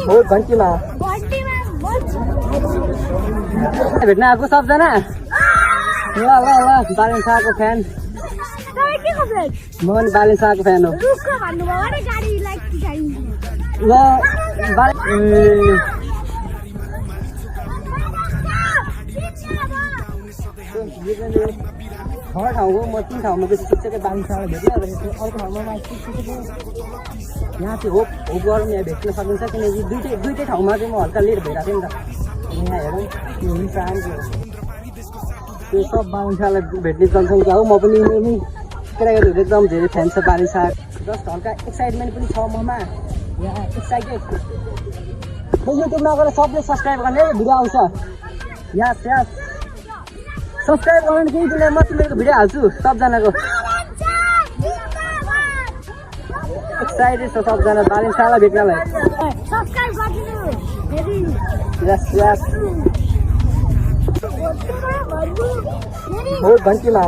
हो घन्टीमा भेट्न आएको सबजना ल ल ल बालेन शाहको फ्यान म पनि बालेन शाहको फ्यान हो ल छ ठाउँको म 3 ठाउँमा गएपछि ठिकै बालेन शाहलाई भेट्न अर्को ठाउँमा यहाँ चाहिँ होप गरौँ यहाँ भेट्न सकिन्छ किनकि दुइटै ठाउँमा चाहिँ म हल्का लेट भइरहेको थिएँ नि त यहाँ हेरौँ त्यो हुन्छ त्यो सब बालेन शाहलाई भेट्ने जनसङ्ख्या हो म पनि केटाकेटीहरू एकदम धेरै फ्यान छ बालेन शाह जस्ट हल्का एक्साइटमेन्ट पनि छ ममा यहाँ एक्साइटेड युट्युबमा गएर सबले सब्सक्राइब गर्ने भिडियो आउँछ यस यस सब्सक्राइब गर्नु केही दिन म तिमीहरूको भिडियो हाल्छु सबजनाको एक्साइटेड छ सबजना बालेन शाहलाई भेट्नलाई यस यस हो घन्टीमा